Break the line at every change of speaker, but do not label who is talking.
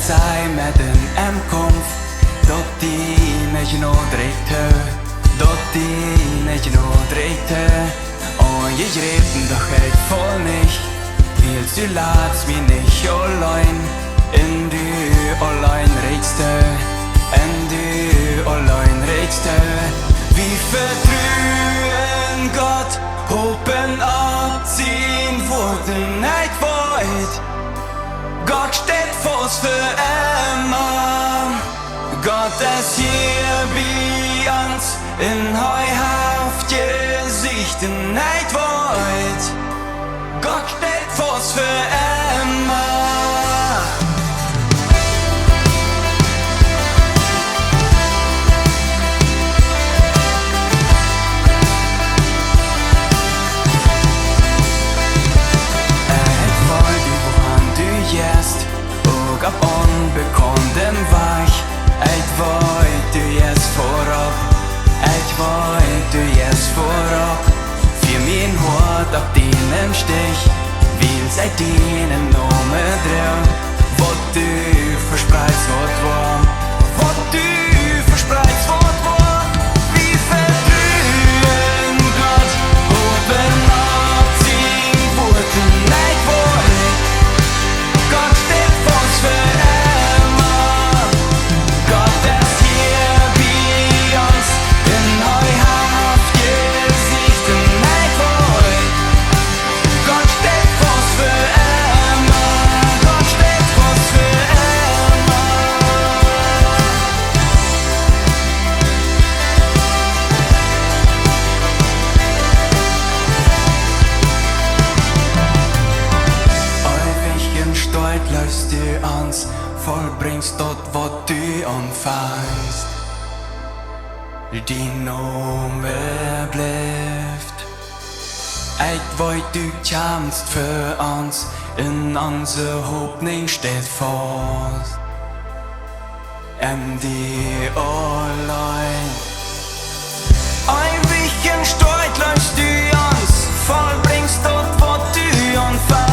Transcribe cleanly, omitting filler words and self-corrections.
sei med en komf. Dat din er ikke noe dritt her. Dat din er ikke noe dritt her. Und ich reden doch halt voll nicht. Willst du ladst mich nicht allein. In du allein redst du. In du allein redst du. Wie vertrüen Gott. Hoppen abziehen wurde nicht weit. Gott steht fast für immer. Gott ist hier bei uns in heuhaft Gesichten nicht weit. Gott steht fast für immer. Och ab unbekannten Weg. Ich wollt du jetzt vorab. Ich wollt du jetzt vorab. Für mein Hort ab deinem Stich. Will seit deinem Namen drin. Was du verspreist, was war. Was du verspreist, was war. Wie verdrühen Gott. Oben abziehen wurde nicht weit. Gott steht fast für immer. Gott ist hier bei uns in heuhaft Gesichten nicht weit. Gott steht fast für immer. Gott steht fast für immer. Ewig in Stolz läufst du ans, vollbringst dort, was du anfängst. Din Name bleibt. Ich wollt du kämpfst für uns, in unser Hoffnung steht fast. Die allein. Ewig in Stolz läufst du ans, vollbringst dort, was du anfängst.